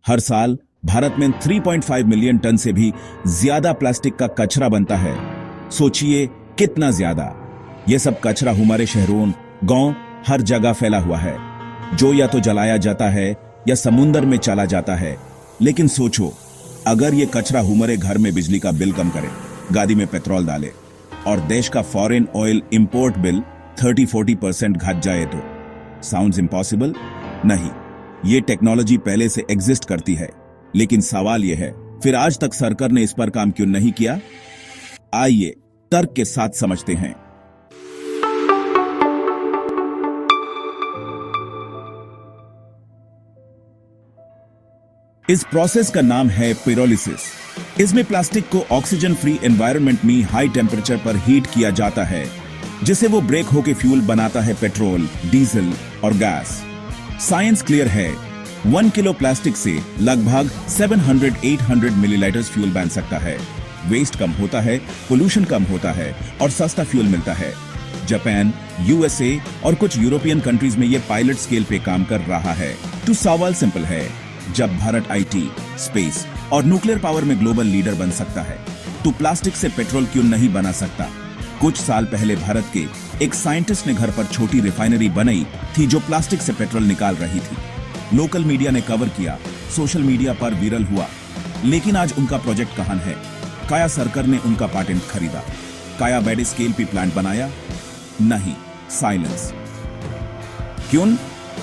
हर साल भारत में 3.5 million ton से भी ज्यादा प्लास्टिक का कचरा बनता है। सोचिए कितना ज्यादा। यह सब कचरा हमारे शहरों, गांव, हर जगह फैला हुआ है, जो या तो जलाया जाता है या समुद्र में चला जाता है। लेकिन सोचो, अगर यह कचरा हमारे घर में बिजली का बिल कम करे, गाड़ी में पेट्रोल डाले और देश का फॉरेन ऑयल इंपोर्ट बिल 30-40% घट जाए तो साउंड्स इम्पॉसिबल? नहीं, ये टेक्नोलॉजी पहले से एग्जिस्ट करती है। लेकिन सवाल यह है, फिर आज तक सरकार ने इस पर काम क्यों नहीं किया? आइए तर्क के साथ समझते हैं। इस प्रोसेस का नाम है पायरोलिसिस। इसमें प्लास्टिक को ऑक्सीजन फ्री एनवायरनमेंट में हाई टेम्परेचर पर हीट किया जाता है, जिसे वो ब्रेक होकर फ्यूल बनाता है, पेट्रोल, डीजल और गैस। साइंस क्लियर है, 1 किलो प्लास्टिक से लगभग 700-800 मिलीलीटर फ्यूल बन सकता है। वेस्ट कम होता है, पोल्यूशन कम होता है और सस्ता फ्यूल मिलता है। जापान, यूएसए और कुछ यूरोपियन कंट्रीज में यह पायलट स्केल पे काम कर रहा है। तो सवाल सिंपल है, जब भारत आईटी, स्पेस और न्यूक्लियर पावर में ग्लोबल लीडर बन सकता है, तो प्लास्टिक से पेट्रोल क्यों नहीं बना सकता? कुछ साल पहले भारत के एक साइंटिस्ट ने घर पर छोटी रिफाइनरी बनाई थी जो प्लास्टिक से पेट्रोल निकाल रही थी। लोकल मीडिया ने कवर किया, सोशल मीडिया पर वायरल हुआ। लेकिन आज उनका प्रोजेक्ट कहां है? क्या सरकार ने उनका पेटेंट खरीदा? क्या बड़े स्केल पे प्लांट बनाया? नहीं, साइलेंस। क्यों?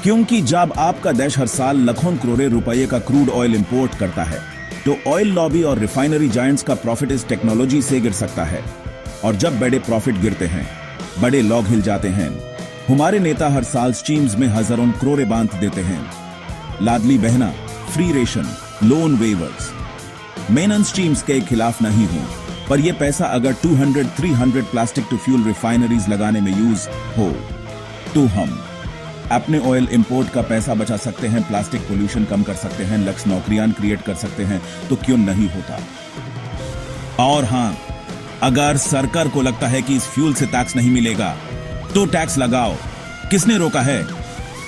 क्योंकि जब आपका देश हर साल लाखों करोड़ रुपए का क्रूड ऑयल इंपोर्ट करता है, तो ऑयल लॉबी और रिफाइनरी जायंट्स का प्रॉफिट इस टेक्नोलॉजी से गिर सकता है। और जब बड़े प्रॉफिट गिरते हैं, बड़े लोग हिल जाते हैं। हमारे नेता हर साल स्कीम्स में हजारों करोड़ बांध देते हैं। Ladli Behna, free ration, loan weavers. Menon schemes के खिलाफ नहीं हूं, पर यह पैसा अगर 200-300 प्लास्टिक टू फ्यूल रिफाइनरीज लगाने में यूज हो, तो हम अपने ऑयल इंपोर्ट का पैसा बचा सकते हैं, प्लास्टिक पोल्यूशन कम कर सकते हैं, लाख नौकरियां क्रिएट कर सकते हैं। तो क्यों नहीं होता? और हां, अगर सरकार को लगता है कि इस फ्यूल से टैक्स नहीं मिलेगा, तो टैक्स लगाओ। किसने रोका है?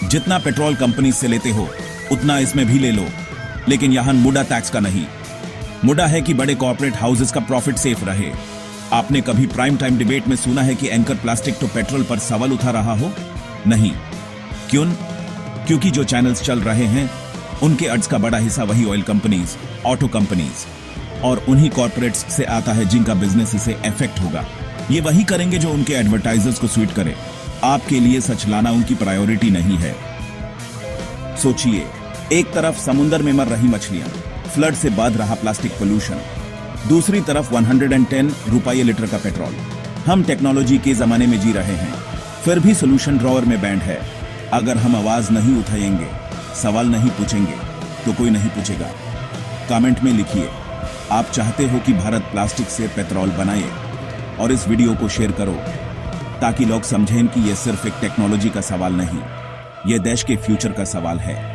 जितना पेट्रोल कंपनी से लेते हो, उतना इसमें भी ले लो। लेकिन यहां मुद्दा टैक्स का नहीं, मुद्दा है कि बड़े कॉर्पोरेट हाउसेस का प्रॉफिट सेफ रहे। आपने कभी प्राइम टाइम डिबेट में सुना है कि एंकर प्लास्टिक तो पेट्रोल पर सवाल उठा रहा हो? नहीं। क्यों? क्योंकि जो चैनल्स चल रहे हैं, उनके एड्स का बड़ा हिस्सा वही ऑयल कंपनीज, ऑटो कंपनीज और उन्हीं कॉर्पोरेट्स से आता है जिनका बिजनेस इसे इफेक्ट होगा। ये वही करेंगे जो उनके एडवर्टाइजर्स को स्वीट करे। आपके लिए सच लाना उनकी प्रायोरिटी नहीं है। सोचिए, एक तरफ समुद्र में मर रही मछलियां, फ्लड से बढ़ रहा प्लास्टिक पोल्यूशन, दूसरी तरफ 110 रुपये लीटर का पेट्रोल। हम टेक्नोलॉजी के जमाने में जी रहे हैं, फिर भी सोल्यूशन ड्रॉअर में बैंड है। अगर हम आवाज नहीं उठाएंगे, सवाल नहीं पूछेंगे, तो कोई नहीं पूछेगा। कमेंट में लिखिए, आप चाहते हो कि भारत प्लास्टिक से पेट्रोल बनाए, और इस वीडियो को शेयर करो ताकि लोग समझें कि यह सिर्फ एक टेक्नोलॉजी का सवाल नहीं, यह देश के फ्यूचर का सवाल है।